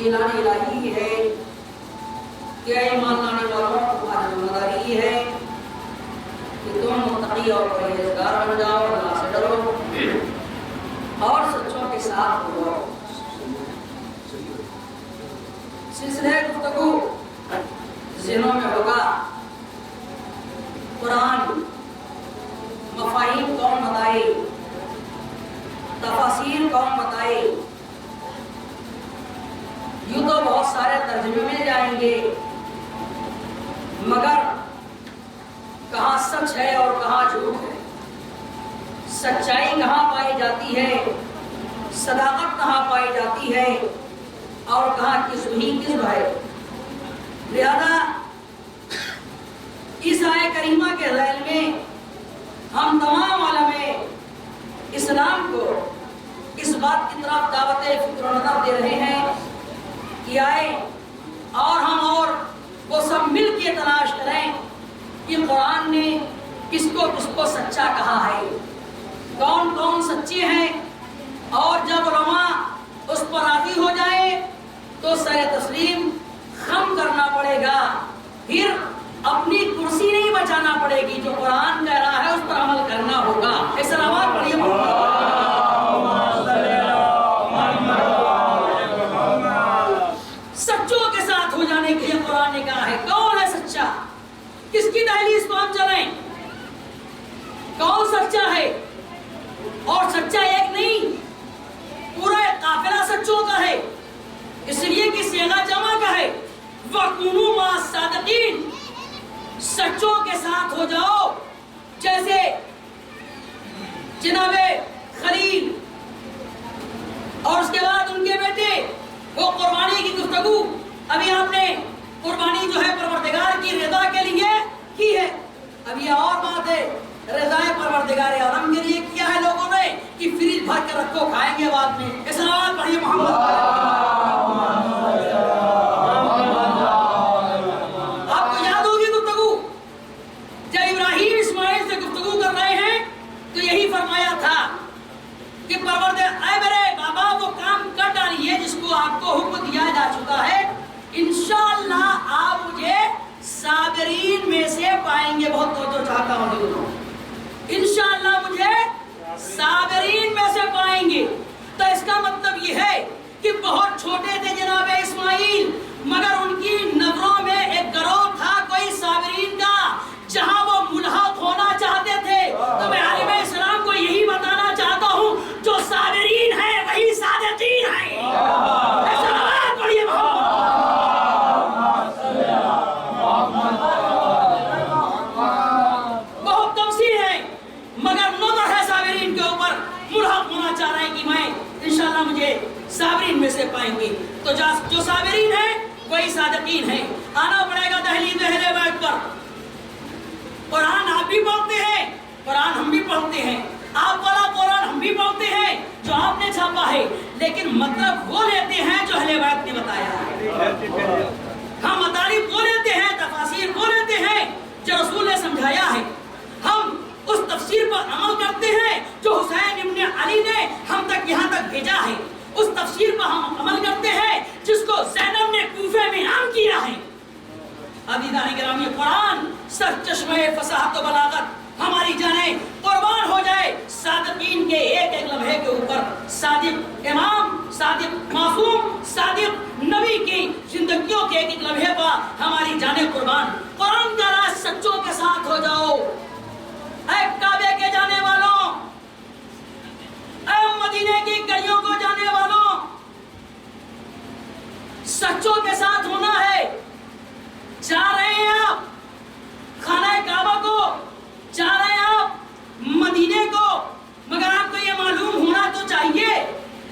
یہ اعلان الہی ہے کہ اے ایمان لانے والوں تمہاری ذمہ داری ہے کہ تم متقی اور پرہیزگار بن جاؤ، اللہ سے ڈرو اور سچوں کے ساتھ ہو جاؤ۔ سلسلہ گفتگو ذہنوں میں ہوگا قرآن مفاہیم کون بتائے، تفاسیر کون بتائے۔ یوں تو بہت سارے ترجمے میں جائیں گے، مگر کہاں سچ ہے اور کہاں جھوٹ ہے، سچائی کہاں پائی جاتی ہے، صداقت کہاں پائی جاتی ہے اور کہاں کذب ہی کذب ہے۔ لہذا اس آیت کریمہ کے ذیل میں ہم تمام عالم اسلام کو اس بات کی طرف دعوت فکر و نظر دے رہے ہیں کہ آئے اور ہم اور وہ سب مل کے تلاش کریں کہ قرآن نے کس کو سچا کہا ہے، کون کون سچے ہیں، اور جب علماء اس پر راضی ہو جائے تو سر تسلیم خم کرنا پڑے گا، پھر اپنی کرسی نہیں بچانا پڑے گی، جو قرآن کہہ رہا ہے اس پر عمل کرنا ہوگا۔ اس آواز پڑھیے سچوں کے ساتھ ہو جانے کے لیے قرآن نے کہا ہے۔ کون ہے سچا، کس کی دہلیز کو ہم چلیں، کون سچا ہے؟ اور سچا ایک نہیں، پورا قافلہ سچوں کا ہے، اس لیے کہ صیغہ جمع کا ہے۔ وَكُونُوا مَعَ الصَّادِقِينَ، سچوں کے ساتھ ہو جاؤ، جیسے جناب خلیل اور اس کے بعد ان کے بیٹے، وہ قربانی کی گفتگو ابھی آپ نے قربانی جو ہے پروردگار کی رضا کے لیے کی ہے۔ اب یہ اور بات ہے، رضا پروردگار عالم کے لیے کیا ہے لوگوں نے کہ فریج بھر کے رکھو، کھائیں گے بعد میں۔ اس نواز پڑھیے محمد۔ آپ کو یاد ہوگی گفتگو جب ابراہیم اسماعیل سے گفتگو کر رہے ہیں تو یہی فرمایا تھا کہ اے میرے بابا وہ کام کر ڈالیے جس کو آپ کو حکم دیا جا چکا ہے، انشاءاللہ آپ مجھے صابرین میں سے پائیں گے۔ بہت توجہ چاہتا ہوں، انشاءاللہ مجھے صابرین میں سے پائیں گے۔ تو اس کا مطلب یہ ہے کہ بہت چھوٹے تھے جناب اسماعیل، مگر ان کی نظروں میں ایک گروہ تھا کوئی صابرین کا، جہاں وہ ملحق ہونا چاہتے تھے۔ تو میں عالم اسلام کو یہی بتانا چاہتا ہوں، جو صابرین ہیں وہی صادقین ہیں۔ بہت تمثیل ہے، مگر نظر ہے صابرین کے اوپر، ملحق ہونا چاہ رہے ہیں کہ میں انشاءاللہ مجھے صابرین میں سے پائیں گے۔ تو جو صابرین ہیں وہی صادقین ہیں۔ آنا پڑے گا دہلیز اہل بیت پر۔ قرآن آپ بھی پڑھتے ہیں، قرآن ہم بھی پڑھتے ہیں، آپ والا قرآن ہم بھی پڑھتے ہیں جو آپ نے چھاپا ہے، لیکن مطلب وہ لیتے ہیں جو اہل بیت نے بتایا ہے۔ ہم مطالب وہ لیتے ہیں، تفاسیر وہ لیتے ہیں جو رسول نے سمجھایا ہے۔ ہم اس تفسیر پر عمل کرتے ہیں جو حسین ابن علی نے ہم تک یہاں تک بھیجا ہے، اس تفسیر پر ہم عمل کرتے ہیں جس کو زینب نے کوفے میں عام کیا ہے۔ عزیزان گرامی، قرآن سر چشمہ فصاحت و بلاغت ہماری جانیں قربان ہو جائے صادقین کے ایک ایک لمحے کے اوپر۔ صادق امام، صادق معصوم، صادق نبی کی زندگیوں کے ایک ایک لمحے پر ہماری جانیں قربان۔ قرآن کا راز سچوں کے ساتھ ہو جاؤ۔ اے کعبے کے جانے والوں، اے مدینے کی گلیوں کو جانے والوں، سچوں کے ساتھ ہونا ہے۔ جا رہے ہیں آپ خانہ کعبہ کو، جا رہے ہیں آپ مدینے کو، مگر آپ کو یہ معلوم ہونا تو چاہیے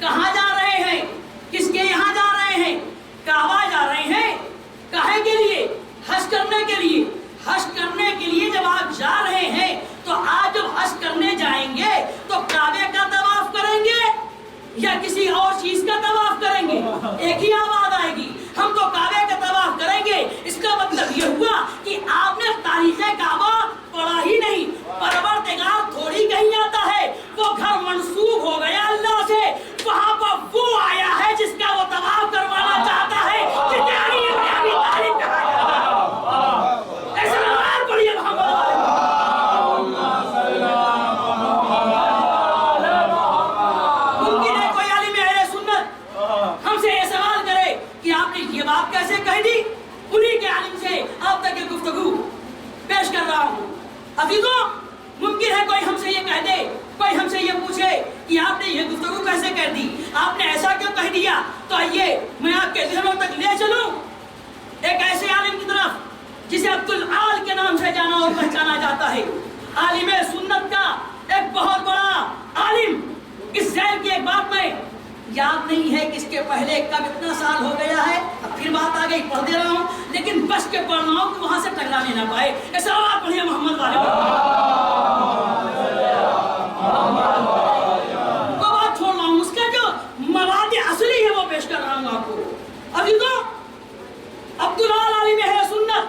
کہاں جا رہے ہیں، کس کے یہاں جا رہے ہیں۔ کعبہ جا رہے ہیں، کاہے کے لیے؟ حج کرنے کے لیے۔ حج کرنے کے لیے جب آپ جا رہے ہیں تو آپ جب حج کرنے جائیں گے تو کعبے کا طواف کریں گے یا کسی اور چیز کا طواف کریں گے؟ ایک ہی آواز آئے گی، ہم تو کعبے کا طواف کریں گے۔ اس کا مطلب یہ बात कैसे कह दी, उन्हीं के आलिम से आप तक ये गुफ्तगू पेश कर रहा हूँ। अजीजों, मुमकिन है कोई हमसे ये कह दे, कोई हमसे ये पूछे कि आपने ये गुफ्तगू कैसे कर दी, आपने ऐसा क्यों कह दिया। तो आइए मैं आपके ज़हनों तक ले चलूं एक ऐसे आलिम की तरफ जिसे अब्दुल आल के नाम से जाना और पहचाना जाता है, आलिम सुन्नत का एक बहुत बड़ा आलिम। इस ज़ैल की एक बात में याद नहीं है कि इसके पहले कब इतना साल हो गया है, अब फिर बात आ गई, पढ़ दे रहा हूँ, लेकिन बस के पढ़ रहा हूँ कि वहां से टकराने ना पाए। ऐसा आप पढ़िए मोहम्मद वाले वो बात छोड़ रहा हूँ, उसका जो मवाद असली है वो पेश कर रहा हूँ आपको। अभी तो अब्दुल आल आलिम है सुन्नत,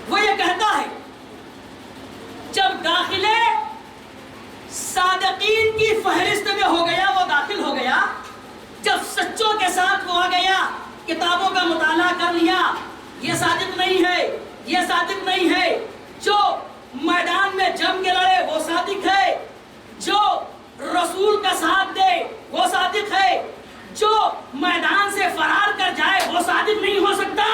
वो ये कहता है जब दाखिले सादिकीन की फहरिस्त में हो गया, वो दाखिल हो गया, जब सच्चों के साथ वो आ गया, किताबों का मुताला कर लिया, ये सादिक नहीं है, ये सादिक नहीं है, जो मैदान में जम के लड़े वो सादिक है, जो रसूल का साथ दे वो सादिक है, जो मैदान से फरार कर जाए वो सादिक नहीं हो सकता।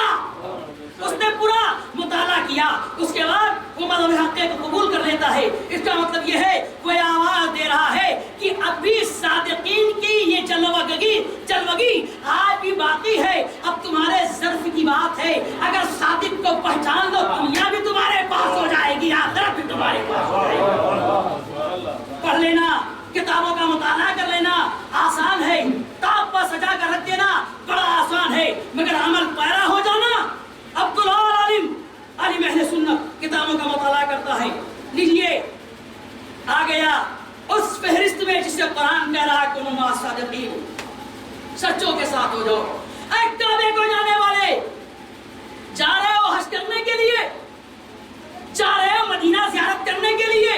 उसने पूरा मुताला किया, उसके बाद वो मज़हब हक़ को कबूल कर लेता है। इसका मतलब ये है वो आवाज़ दे रहा है कि अभी सादिकीन की ये जलवगी आज भी बाकी है। अब तुम्हारे ज़र्फ़ की बात है, अगर सादिक को पहचान लो दुनिया भी तुम्हारे पास हो जाएगी, आखिरत भी तुम्हारे पास हो जाएगी। पढ़ लेना, किताबों का मुताला कर लेना आसान है, ताक पर सजा कर रख देना बड़ा आसान है, मगर अमल पैरा हो जाना। अब्दुल आल आलिम अहले सुन्नत किताबों का मुताला करता है। लीजिए आ गया उस फहरिस्त में जिसे कुरान कह रहा है कुनू मा सादिकीन, सच्चों के साथ हो जाओ। काबे को जाने वाले जा रहे हो हज करने के लिए, जा रहे हो मदीना ज़ियारत करने के लिए,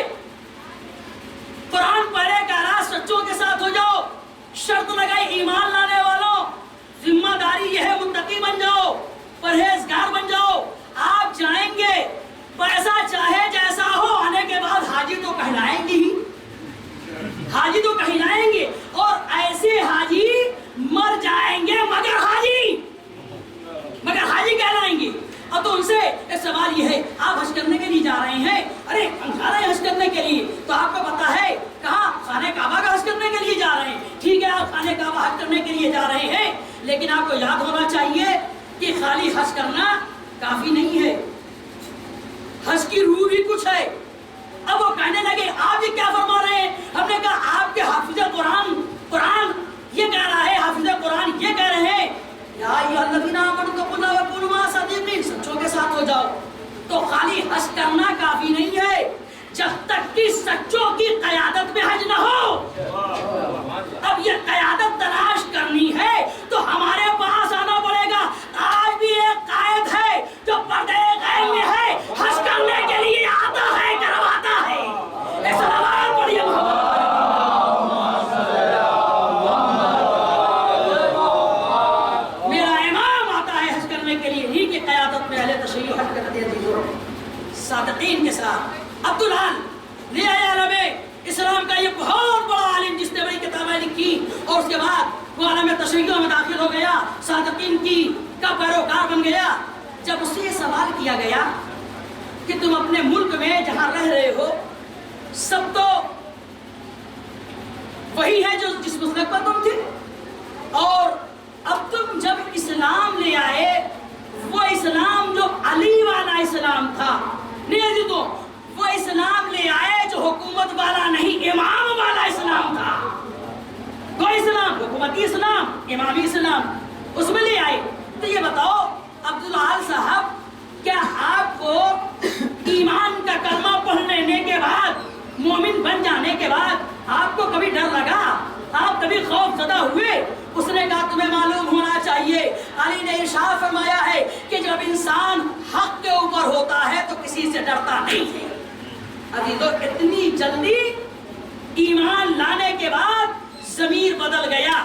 कुरान पढ़े कह रहा सच्चों के साथ हो जाओ। शर्त लगाई ईमान लाने वालों, जिम्मेदारी यह है मुत्तकी बन जाओ, परहेजगार बन जाओ। आप जाएंगे, पैसा चाहे जैसा हो, आने के बाद हाजी तो कहलाएंगे ही, हाजी तो कहलाएंगे, और ऐसे हाजी मर जाएंगे मगर हाजी कहलाएंगे। अब तो उनसे एक सवाल ये है, आप हज करने के लिए जा रहे हैं, अरे हम जा रहे हैं हज करने के लिए, तो आपको पता है कहाँ खाने काबा का हज करने के लिए जा रहे हैं, ठीक है आप खाने काबा हज करने के लिए जा रहे हैं, लेकिन आपको याद होना चाहिए कि खाली हज करना काफी नहीं है, हज की रूह भी कुछ है। अब वो कहने लगे आप ये क्या फरमा रहे हैं, हमने कहा आपके हाफिज कुरान ये कह रहा है, हाफिज कुरान ये कह रहे हैं या अय्युहल्लज़ीना आमनू कुनू वकुनू मा सादिकीन, सच्चों के साथ हो जाओ। तो खाली हज करना काफी नहीं है, जब तक कि सच्चों की क़यादत में हज न हो। अब ये क़यादत तलाश करनी है तो हमारे पास आना पड़ेगा। आज भी एक कायद है जो पर्दे गैब में है, हज करने के लिए आता है, करवाता है। ऐसा सवाल पढ़िए मेरा इमाम आता है हज करने के लिए, ही की क़यादत में अहले तशय्युअ हज करते हैं सादिकीन के साथ। अब्दुल आल इस्लाम का ये बहुत बड़ा आलिम जिसने बड़ी किताबें लिखी, और उसके बाद वो आलम तशय्युअ में दाखिल हो गया, सादिकीन की का पैरोकार बन गया। जब उससे ये सवाल किया गया कि तुम अपने मुल्क में जहाँ रह रहे हो सब तो वही है जो जिस मसलक पर तुम थे, और अब तुम जब इस्लाम ले आए वो इस्लाम जो अली वाला इस्लाम था, नहीं तो वो इस्लाम ले आए जो हुकूमत वाला नहीं, इमाम वाला इस्लाम था। वो इस्लाम हुकूमती इस्लाम, इमामी इस्लाम, उसमें ले आए। तो ये बताओ अब्दुल आल साहब, क्या आपको ईमान का कलमा पढ़ लेने के बाद, मोमिन बन जाने के बाद आपको कभी डर लगा, आप कभी खौफज़दा हुए? उसने कहा तुम्हें मालूम होना चाहिए, अली ने इरशाद फरमाया है कि जब इंसान हक के ऊपर होता है तो किसी से डरता नहीं है। अभी तो इतनी जल्दी ईमान लाने के बाद ज़मीर बदल गया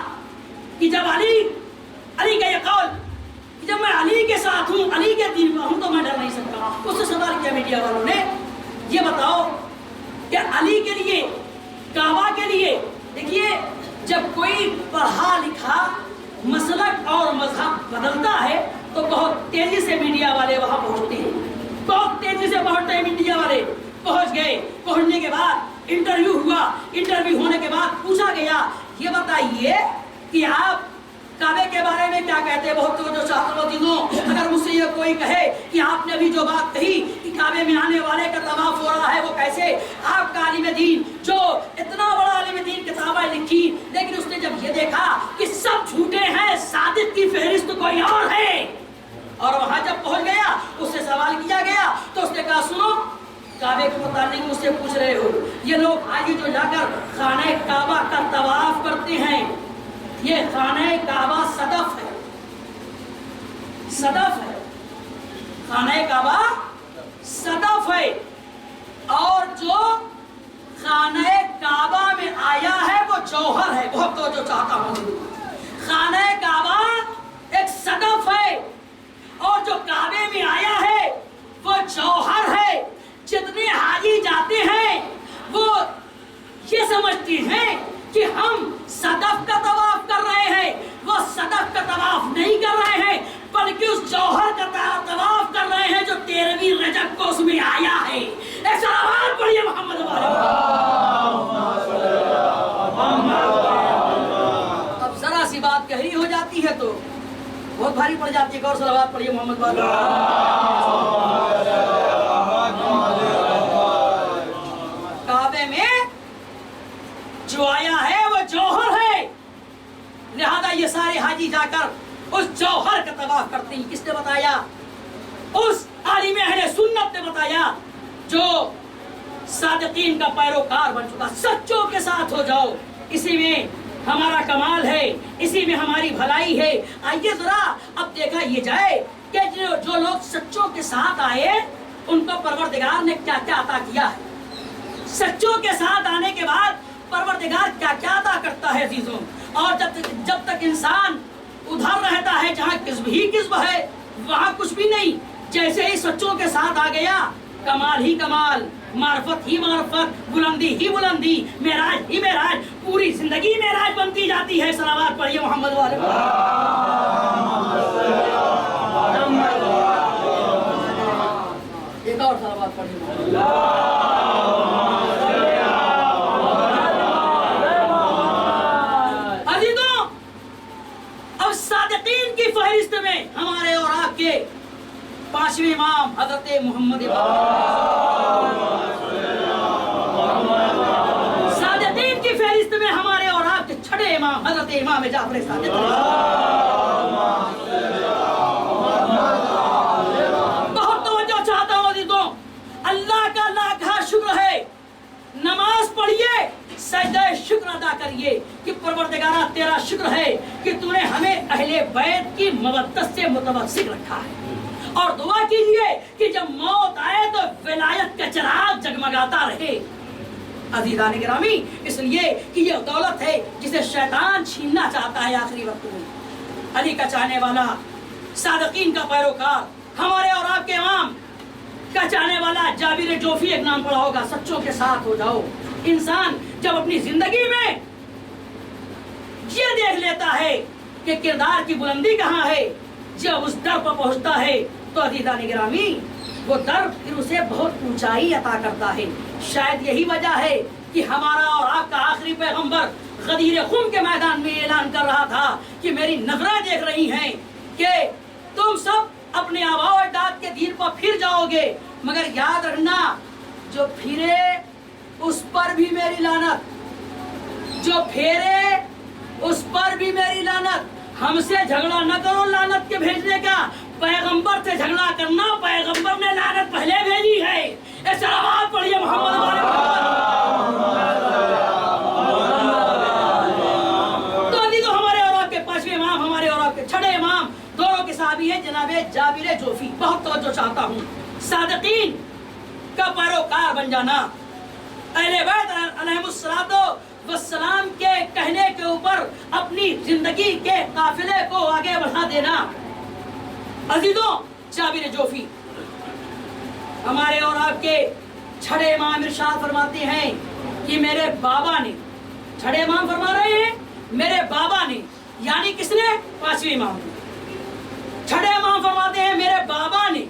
कि जब अली का ये कौल कि जब मैं अली के साथ हूँ, अली के दीन में हूँ तो मैं डर नहीं सकता। उससे सवाल किया मीडिया वालों ने, ये बताओ कि अली के लिए, काबा के लिए, देखिए जब कोई पढ़ा लिखा मसलक और मजहब तेजी से मीडिया वाले वहां पहुंचते हैं, बहुत तेजी से पहुंचते हैं मीडिया वाले। पहुंच गए, पहुंचने के बाद इंटरव्यू हुआ। इंटरव्यू होने के बाद पूछा गया, ये बताइए कि आप काबे के बारे में क्या कहते हैं। बहुत जो चाहते चीजों, अगर मुझसे ये कोई कहे कि आपने अभी जो बात कही कि काबे में आने वाले का तवाफ हो रहा है, वो कैसे, आपका आलिम दीन जो इतना बड़ा आलिम दीन किताबें लिखी, लेकिन उसने जब ये देखा कि सब झूठे हैं, सादिक की फहरिस्त कोई और है, और वहां जब पहुंच गया उससे सवाल किया गया तो उसने कहा, सुनो, काबे के मुतालिक मुझसे पूछ रहे हो, ये लोग हाजी जो जाकर खाने काबा का तवाफ करते हैं, ये खाने काबा सदफ है, सदफ है, खाने काबा सदफ है, और जो खाने काबा में आया है वो जौहर है। बहुत तो जो चाहता हूं, खाने काबा एक सदफ है और जो काबे में आया है वो जौहर है। जितने हाजी जाते हैं वो ये समझते हैं कि हम सदफ का तवाफ कर रहे हैं, वो सदफ का तवाफ नहीं कर रहे हैं, बल्कि उस जौहर का तवाफ कर रहे हैं जो 13वीं रजब को उसमें आया है। एक सलावत पढ़िए मोहम्मद वाले। अब जरा सी बात गहरी हो जाती है तो बहुत भारी पड़ जाती है। और सलावत पढ़िए मोहम्मद वाले। काबे में जो आया है वो जौहर है, लिहाजा ये सारे हाजी जाकर उस जौहर का तवाफ करते हैं। किसने बताया? उस आलिम अहले सुन्नत ने बताया, जो सादिकीन का पैरोकार बन चुका। सच्चों के साथ हो जाओ, इसी में हमारा कमाल है, इसी में हमारी भलाई है। आइए जरा अब देखा ये जाए कि जो लोग सच्चों के साथ आए उनको परवरदिगार ने क्या क्या अता किया है। सच्चों के साथ आने के बाद परवरदिगार क्या क्या अता करता है अजीजों। और जब तक इंसान उधर रहता है जहाँ किस्म ही किस्म है, वहाँ कुछ भी नहीं। जैसे ही सच्चों के साथ आ गया, कमाल ही कमाल, मार्फत ही मार्फत, बुलंदी ही बुलंदी, मेराज ही मेराज, पूरी जिंदगी मेराज बनती जाती है। सलावत पढ़िए मोहम्मद वाले। एक और सलावत पढ़िए। अजीजों, अब सादिकीन की फहरिस्त में हमारे और आपके पांचवें इमाम हजरत मोहम्मद सादिकीन की फहरिस्त में हमारे और आपके छठे इमाम हजरत इमाम जाफर सादिक। बहुत तवज्जो चाहता हूं अजीजों, अल्लाह का लाखा शुक्र है। नमाज पढ़िए, सजदा शुक्र अदा करिए कि परवरदिगारा तेरा शुक्र है कि तूने हमें अहले बैत की मवद्दत से मुतवस्सिल रखा है। और दुआ कीजिए कि जब मौत आए तो विलायत का चिराग जगमगाता रहे। अज़ीज़ान गिरामी, इसलिए कि ये दौलत है जिसे शैतान छीनना चाहता है आखिरी वक्त में। अली का चाहने वाला, सादिकीन का पैरोकार, हमारे और आपके इमाम का चाहने वाला जाबिर जोफी, एक नाम पड़ा होगा। सच्चों के साथ हो जाओ। इंसान जब अपनी जिंदगी में ये देख लेता है कि किरदार की बुलंदी कहाँ है, जब उस दर पर पहुंचता है तो अज़ीज़ान गिरामी वो दर फिर उसे बहुत ऊंचाई अता करता है। शायद यही वजह है कि हमारा और आपका आखिरी पैगंबर गदीर खुम के मैदान में ऐलान कर रहा था कि मेरी नजरें देख रही हैं कि तुम सब अपने आबाओ अजदाद के दीन पर फिर जाओगे, मगर याद रखना जो फिरे उस पर भी मेरी लानत, जो फेरे उस पर भी मेरी लानत। हमसे झगड़ा न करो लानत के भेजने का, पैगंबर से झगड़ा करना, पैगंबर ने लानत पहले भेजी है। ये सलावत पढ़िए मोहम्मद वाले। तो अली तो हमारे और आपके पांचवें इमाम, हमारे और आपके छठे इमाम, दोनों के साहबी है जनाबे जाबिर जोफी। बहुत तवज्जो चाहता हूँ, सादिकीन का पैरोकार बन जाना, अहले बैत अलैहिमुस्सलातो वस्सलाम के कहने के ऊपर अपनी जिंदगी के काफिले को आगे बढ़ा देना। अजीजों, जाबिर जोफी हमारे और आपके छठे इमाम इरशाद फरमाते हैं कि मेरे बाबा ने, छठे इमाम फरमा रहे हैं मेरे बाबा ने, यानी किसने? पांचवें इमाम ने। छठे इमाम इमाम फरमाते हैं मेरे बाबा ने,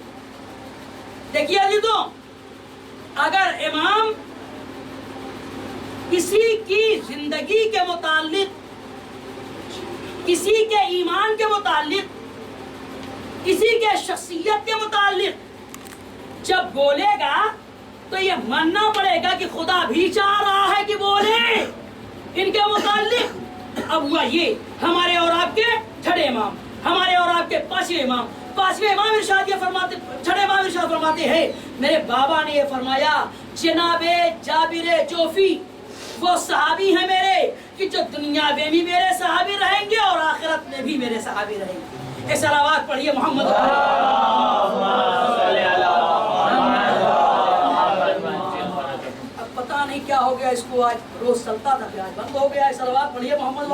देखिए अजीजों, अगर इमाम किसी की जिंदगी के मुतालिक, किसी के ईमान के मुतालिक, किसी के शख्सियत के मुतालिक जब बोलेगा तो ये मानना पड़ेगा कि खुदा भी चाह रहा है कि बोले इनके मुतालिक। अब हुआ ये हमारे और आपके छठे इमाम, हमारे और आपके पांचवें इमाम इरशाद ये फरमाते, छठे इमाम इरशाद फरमाते हैं मेरे बाबा ने ये फरमाया जनाबे जाबिर जोफी वो सहाबी हैं मेरे कि जो दुनिया में भी मेरे सहाबी रहेंगे और आखिरत में भी मेरे सहाबी रहेंगे। एक सलावत पढ़िए मोहम्मद। अब पता नहीं क्या हो गया इसको, आज रोज चलता था आज बंद हो गया। सलावत पढ़िए मोहम्मद।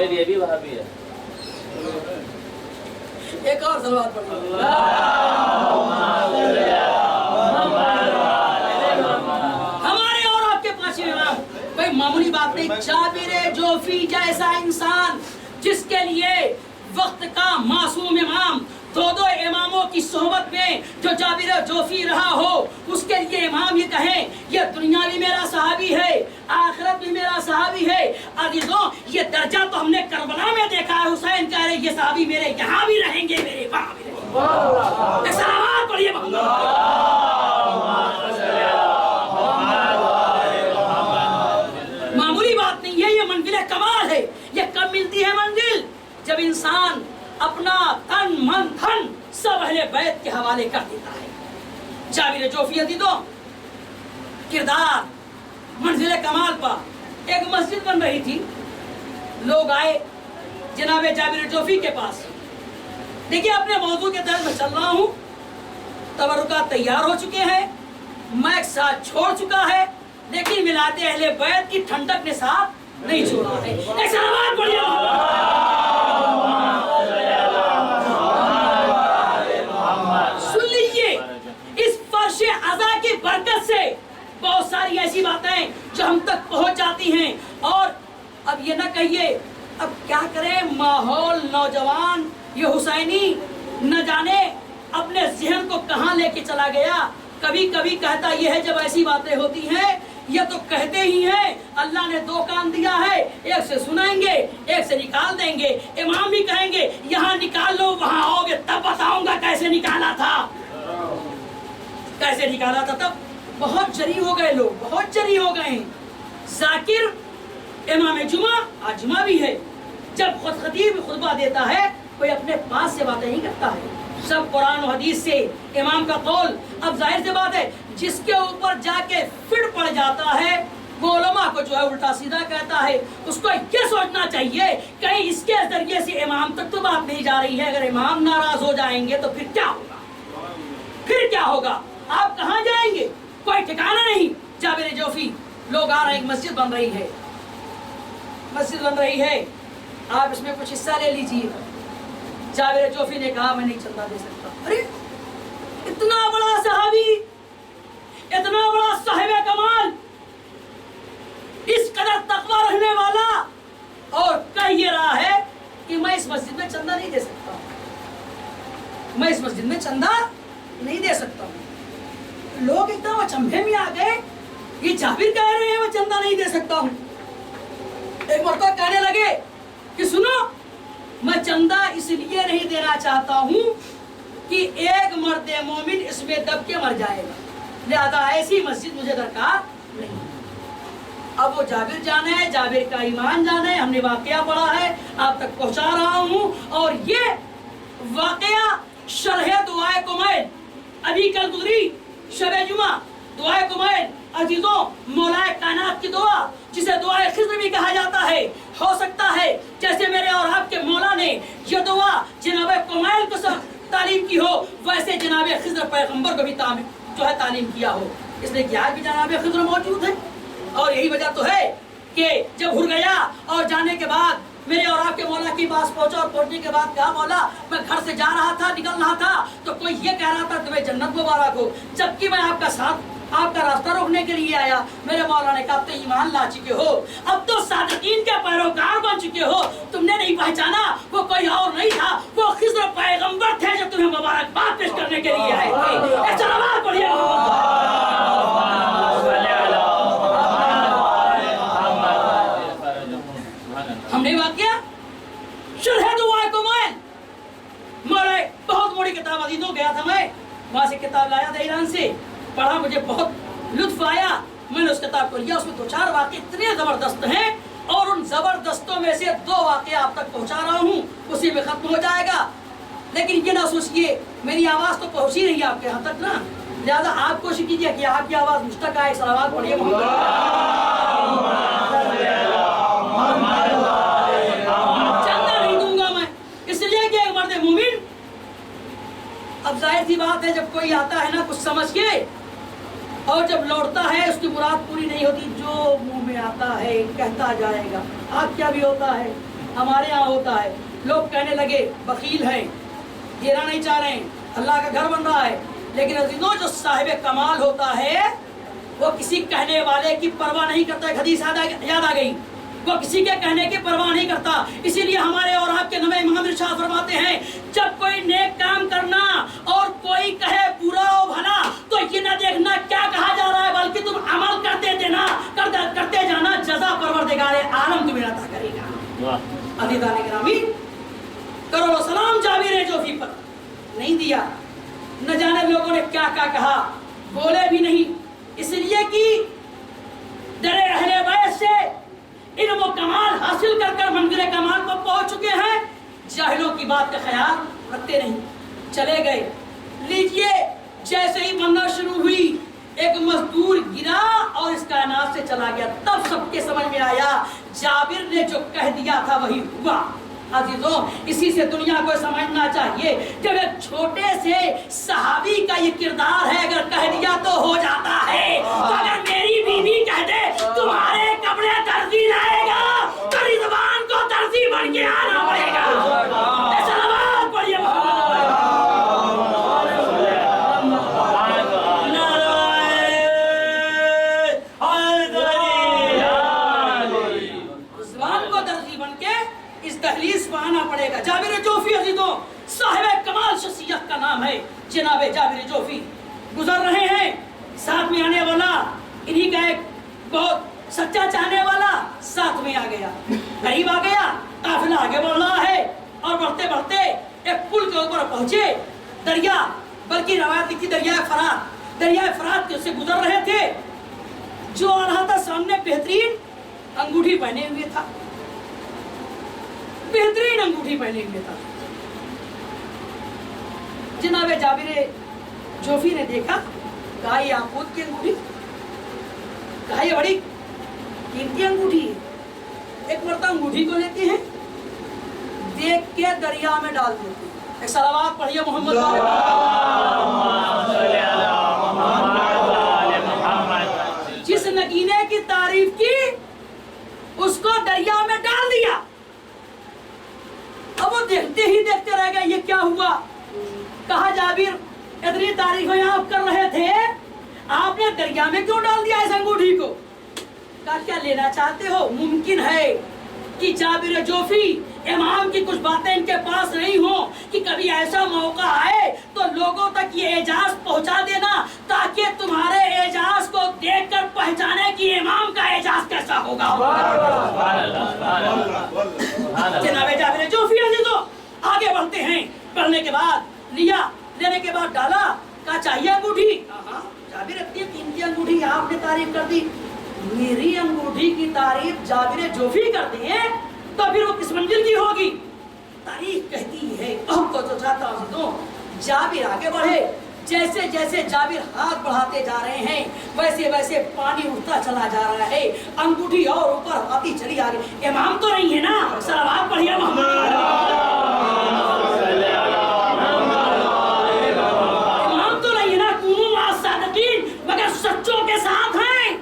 ये भी वहाँ भी है। एक और सलावत पढ़िए। हमारे और आपके पांचवें इमाम, कोई मामूली बात नहीं, जाबिर जोफी जैसा इंसान जिसके लिए वक्त का मासूम इमाम, दो इमामों की सोहबत में जो जाबिर जोफी रहा हो, उसके लिए इमाम ये कहें ये दुनिया भी मेरा सहाबी है, आखिरत भी मेरा सहाबी है। अजीजों, ये दर्जा तो हमने करबला में देखा है। हुसैन कह रहे ये सहाबी मेरे यहाँ भी रहेंगे, मेरे वहाँ भी रहेंगे। सलावत पढ़िए मामूली बात नहीं है, ये मंजिल कमाल है। ये कब मिलती है मंजिल? जब इंसान अपना तन मन धन सब अहले बैत के हवाले कर देता है। जाबिर जोफी अजीजों, किरदार मंजिल कमाल पर। एक मस्जिद बन रही थी, लोग आए जनाबे जाबिर जोफी के पास। देखिए अपने मौजू के तहत में चल रहा हूँ, तबरुकात तैयार हो चुके हैं, मैक साथ छोड़ चुका है, लेकिन मिलाते अहले बैत की ठंडक ने साथ नहीं छोड़ा है। एक सलावत पढ़िए। सुन लीजिए, इस फर्श अज़ा की बरकत से बहुत सारी ऐसी बातें जो हम तक पहुंच जाती हैं। और अब ये ना कहिए अब क्या करें, माहौल नौजवान ये हुसैनी न जाने अपने ज़हन को कहां लेके चला गया। कभी कभी कहता ये है जब ऐसी बातें होती हैं, ये तो कहते ही हैं, अल्लाह ने दो कान दिया है, एक से सुनाएंगे एक से निकाल देंगे। इमाम भी कहेंगे यहाँ निकाल लो, वहां आओगे तब बताऊंगा कैसे निकाला था, कैसे निकाला था। तब बहुत जरी हो गए लोग, बहुत जरी हो गए। जाकिर इमाम जुमा, आज जुमा भी है, जब खुद खतीब खुतबा देता है कोई अपने पास से बातें नहीं करता है, सब कुरान और हदीस से इमाम का कौल। अब जाहिर सी बात है, जिसके ऊपर जाके फिर पड़ जाता है वो उलमा को जो है उल्टा सीधा कहता है। उसको ये सोचना चाहिए कहीं इसके जरिए से इमाम तक तो बात नहीं जा रही है। अगर इमाम नाराज हो जाएंगे तो फिर क्या होगा, फिर क्या होगा, आप कहाँ जाएंगे, कोई ठिकाना नहीं। जाबिर जोफी, लोग आ रहे हैं, मस्जिद बन रही है, मस्जिद बन रही है, आप इसमें कुछ हिस्सा ले लीजिए। जाबिर जोफी ने कहा मैं नहीं चंदा दे सकता। अरे इतना बड़ा सहाबी, इतना बड़ा साहिब कमाल, इस कदर तकवा रखने वाला, और कह ये रहा है कि मैं इस मस्जिद में चंदा नहीं दे सकता, मैं इस मस्जिद में चंदा नहीं दे सकता। लोग एकदम अचंभे में आ गए, ये जाबिर कह रहे हैं मैं चंदा नहीं दे सकता हूँ। एक मर्तबा कहने लगे कि सुनो, मैं चंदा इसलिए नहीं देना चाहता हूँ कि एक मर्द मोमिन इसमें दब के मर जाएगा, लिहाजा ऐसी मस्जिद मुझे दरकार नहीं। अब वो जाबिर जाने है, जाबिर का ईमान जाने है, हमने वाकया पढ़ा है, आप तक पहुंचा रहा हूँ। और ये वाकया शरह दुआए कुमैल अभी कल गुजरी, शब जुमा दुआए कुमैल। अजीजों, मौलाए कायनात की दुआ जिसे दुआए खिज़्र भी कहा जाता है, हो सकता है जैसे मेरे और आपके मौला ने ये दुआ जनाबे कुमैल को तालीम की हो, वैसे जनाबे खिज़्र पैगंबर को भी जो है तालीम किया हो, इसलिए कि आज भी जनाबे खिज़्र मौजूद है। और यही वजह तो है कि जब हुर गया और जाने के बाद मेरे और आपके मौला के पास पहुंचा, और पहुंचने के बाद कहा मौला मैं घर से जा रहा था, निकल रहा था, तो कोई ये कह रहा था तुम्हें जन्नत मुबारक हो, जबकि मैं आपका साथ آپ کا راستہ روکنے کے لیے آیا. میرے مولا نے کہا اب تو ایمان لا چکے ہو, اب تو صادقین کے پیروکار بن چکے ہو. تم نے نہیں پہچانا وہ کوئی اور نہیں تھا, وہ خضر پیغمبر تھے جو تمہیں مبارکباد پیش کرنے کے لیے آئے تھے. صلوات پڑھیے ہم نے واقعہ شرح دعائے کو میں بہت بڑی کتاب عزیزوں گیا تھا, میں وہاں سے کتاب لایا تھا ایران سے, پڑھا, مجھے بہت لطف آیا. میں نے اس کتاب کو لیا, اس میں 2-4 واقعے اتنے زبردست ہیں, اور ان زبردستوں میں سے 2 واقعے آپ تک پہنچا رہا ہوں, اسی میں ختم ہو جائے گا. لیکن یہ نہ سوچیے میری آواز تو پہنچی نہیں آپ کے یہاں تک نا, لہٰذا آپ کوشش کیجیے کہ آپ کی آواز مجھ تک آئے. صلوات پڑھیے چلنا نہیں دوں گا میں, اس لیے کہ ایک مرد مومن, اب ظاہر سی بات ہے جب کوئی آتا ہے نا کچھ سمجھ کے, اور جب لوٹتا ہے اس کی مراد پوری نہیں ہوتی, جو منہ میں آتا ہے کہتا جائے گا. آپ کیا بھی ہوتا ہے, ہمارے یہاں ہوتا ہے, لوگ کہنے لگے بخیل ہیں, دینا نہیں چاہ رہے ہیں, اللہ کا گھر بن رہا ہے. لیکن عزیزوں جو صاحب کمال ہوتا ہے وہ کسی کہنے والے کی پرواہ نہیں کرتا. ایک حدیث یاد آ گئی, وہ کسی کے کہنے کی پرواہ نہیں کرتا. اسی لیے ہمارے اور آپ کے نبی محمد ارشاد فرماتے ہیں جب کوئی نیک کام کرنا اور کوئی کہے برا و بھلا تو یہ نہ دیکھنا کیا کہا جا رہا ہے, بلکہ تم عمل کرتے جانا, جزا پروردگار عالم تمہیں عطا کرے گا. عزیزان گرامی, کرو سلام جابر جوفی پر نہیں دیا, نہ جانے لوگوں نے کیا کہا, بولے بھی نہیں, اس لیے کہ در اہل بیت سے علم و کمال حاصل کر منزل کمال کو پہنچ چکے ہیں. جاہلوں کی بات کا خیال رکھتے نہیں, چلے گئے. لیجئے جیسے ہی بننا شروع ہوئی ایک مزدور گرا اور اس کائنات سے چلا گیا. تب سب کے سمجھ میں آیا جابر نے جو کہہ دیا تھا وہی ہوا. عزیزوں اسی سے دنیا کو سمجھنا چاہیے کہ ایک چھوٹے سے صحابی کا یہ کردار ہے, اگر کہہ دیا تو ہو جاتا ہے. تو اگر میری بیوی کہہ دے تمہارے کپڑے درزی لائے گا تو رضوان کو درزی بن کے آنا پڑے گا. صلوات پڑھیے رضوان کو درزی بن کے اس دہلیز پر آنا پڑے گا. جابر جوفی عزیزوں صاحب کمال شخصیت کا نام ہے. جناب جابر جوفی گزر رہے ہیں, ساتھ میں آنے والا انہی کا ایک بہت سچا چاہنے والا ساتھ میں آ گیا, قریب آ گیا. قافلہ آگے بڑھ رہا ہے اور بڑھتے بڑھتے ایک پل کے اوپر پہنچے. دریا, بلکہ روایت لکھی دریائے فرات سے گزر رہے تھے. جو آ رہا تھا سامنے بہترین انگوٹھی پہنے ہوئے تھا, بہترین انگوٹھی پہنے ہوئے تھا. جناب جابر جوفی نے دیکھا, کہا یہ یاقوت کی انگوٹھی, کہا یہ بڑی قیمتی انگوٹھی ہے. ایک مرتبہ انگوٹھی کو لیتے ہیں, دیکھ کے دریا میں ڈال دیتے ہیں. ایک صلوات پڑھیے محمد. جس نگینے کی تعریف کی اس کو دریا میں ڈال دیا. اب وہ دیکھتے ہی دیکھتے رہ گئے یہ کیا ہوا. کہا جابر اتنی تعریفیں آپ کر رہے تھے, آپ نے دریا میں کیوں ڈال دیا اس انگوٹھی کو. کہا کیا لینا چاہتے ہو. ممکن ہے کہ جابر جوفی امام کی کچھ باتیں ان کے پاس نہیں ہوں کہ کبھی ایسا موقع آئے تو لوگوں تک یہ اعجاز پہنچا دینا تاکہ تمہارے اعجاز کو دیکھ کر پہچانے کہ امام کا اعجاز کیسا ہوگا. جناب جابر جوفی عزیزوں آگے بڑھتے ہیں. بڑھنے کے بعد لیا, لینے کے بعد ڈالا, کہا چاہیے انگوٹھی. جابر اتنی قیمتی انگوٹھی آپ نے تعریف کر دی. میری انگوٹھی کی تعریف جابر جوفی کرتے ہیں تو پھر وہ کس منزل کی ہوگی. تاریخ کہتی ہے بہت تو چاہتا ہوں جابر آگے بڑھے. جیسے جیسے جابر ہاتھ بڑھاتے جا رہے ہیں ویسے ویسے پانی اٹھتا چلا جا رہا ہے. انگوٹھی اور اوپر آتی چلی آ رہی. امام تو نہیں ہے نا, صلوات پڑھیے محمد. امام تو نہیں ہے نا, کونوا مع الصادقین, مگر سچوں کے ساتھ ہیں,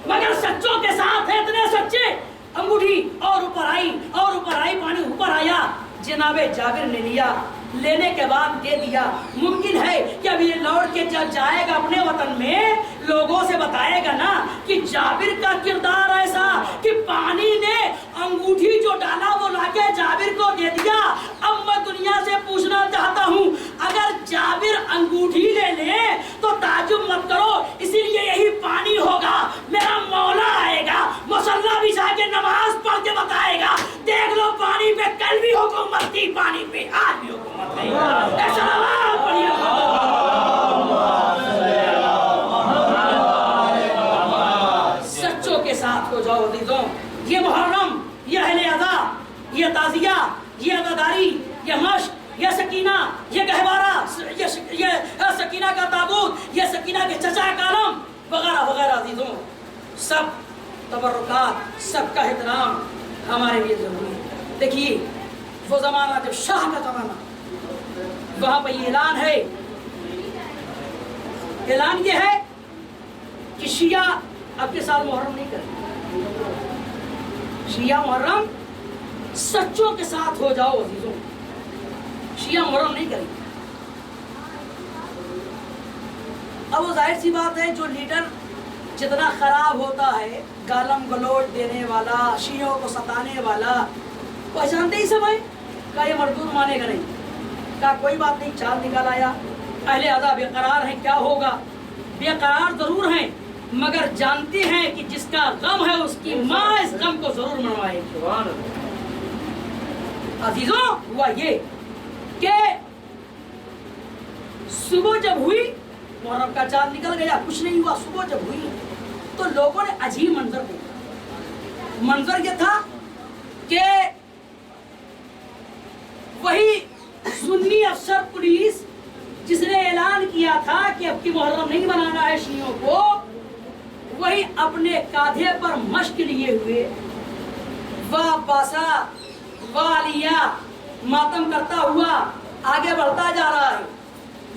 مگر سچوں کے ساتھ ہیں, اتنے سچے. انگوٹھی اور اوپر آئی اور اوپر آئی, پانی اوپر آیا. جناب جابر نے لیا, لینے کے بعد دے دیا. ممکن ہے کہ اب یہ لوٹ کے جب جائے گا اپنے وطن میں لوگوں سے بتائے گا نا کہ جابر کا کردار ایسا کہ پانی نے انگوٹھی جو ڈالا وہ لا کے جابر کو دے دیا. اب میں دنیا سے پوچھنا چاہتا ہوں اگر جابر انگوٹھی لے لے تو تعجب مت کرو, اسی لیے یہی پانی ہوگا. میرا مولا آئے گا, مصلی بچھا کے نماز پڑھ کے بتائے گا, دیکھ لو پانی پہ کل بھی حکومت تھی, پانی پہ آج بھی حکومت ہے. ایسا نماز پڑھیے. سچوں کے ساتھ ہو جاؤ عزیزوں. یہ محرم, یہ اہل ادا, یہ تعزیہ, یہ عزاداری, یہ مشق, یہ سکینہ, یہ گہوارہ, یہ سکینہ کا تابوت, یہ سکینہ کے چچا کالم وغیرہ وغیرہ عزیزوں, سب تبرکات, سب کا احترام ہمارے لیے ضروری ہے. دیکھیے وہ زمانہ جب شاہ کا زمانہ, وہاں پہ یہ اعلان ہے, اعلان یہ ہے کہ شیعہ اب کے سال محرم نہیں کریں. شیعہ محرم سچوں کے ساتھ ہو جاؤ عزیزوں, شیعہ محرم نہیں کریں. اب وہ ظاہر سی بات ہے جو لیڈر جتنا خراب ہوتا ہے, گالم گلوچ دینے والا, شیعوں کو ستانے والا, پہچانتے ہی سب ہے کہ یہ مردود مانے گا نہیں, کہا کوئی بات نہیں, چال نکال آیا. اہل ادا بے قرار ہیں, کیا ہوگا, بے قرار ضرور ہیں مگر جانتے ہیں کہ جس کا غم ہے اس کی ماں اس غم کو ضرور منوائے گی. عزیزوں ہوا یہ کہ صبح جب ہوئی, محرم کا چاند نکل گیا, کچھ نہیں ہوا. صبح جب ہوئی تو لوگوں نے عجیب منظر دیکھا. منظر یہ تھا کہ وہی سنی افسر پولیس جس نے اعلان کیا تھا کہ اب کی محرم نہیں منانا ہے شیعوں کو, وہی اپنے کاندھے پر مشق لیے ہوئے واہ پاسا واہ لیا ماتم کرتا ہوا آگے بڑھتا جا رہا ہے.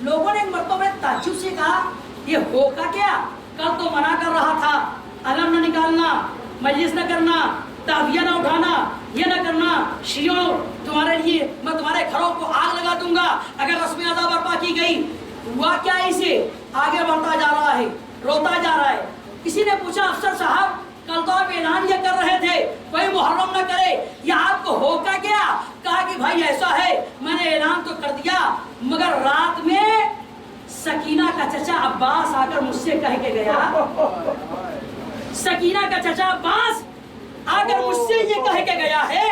لوگوں نے ایک مرتبہ تعجب سے کہا یہ ہوگا کیا, کل تو منع کر رہا تھا علم نہ نکالنا, مجلس نہ کرنا, تعزیہ نہ اٹھانا, یہ نہ کرنا, شیعوں تمہارے لیے میں تمہارے گھروں کو آگ لگا دوں گا اگر رسم ادا برپا کی گئی. ہوا کیا اسے, آگے بڑھتا جا رہا ہے, روتا جا رہا ہے. کسی نے پوچھا افسر صاحب کل تو آپ اعلان یہ کر رہے تھے کوئی محرم نہ کرے, یہ آپ کو ہوگا کیا؟ کہا کہ بھائی ایسا ہے میں نے اعلان تو کر دیا مگر رات میں سکینہ کا چچا عباس آ کر مجھ سے کہہ کے گیا, سکینہ کا چچا عباس آ کر مجھ سے یہ کہہ کے گیا ہے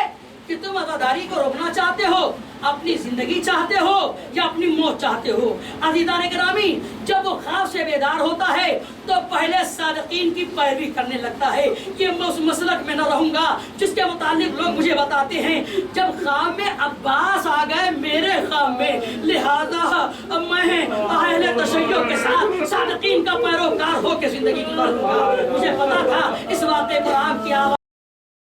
کہ تم عزاداری کو روکنا چاہتے ہو, اپنی زندگی چاہتے ہو یا اپنی موت چاہتے ہو. عزیزان گرامی, جب وہ خواب سے بیدار ہوتا ہے تو پہلے صادقین کی پیروی کرنے لگتا ہے کہ میں اس مسلک میں نہ رہوں گا جس کے متعلق لوگ مجھے بتاتے ہیں. جب خواب میں عباس آ گئے میرے خواب میں, لہذا اب میں اہل تشیع کے ساتھ صادقین کا پیروکار ہو کے زندگی گزاروں گا. مجھے پتا تھا اس واقعے پر آپ کی آواز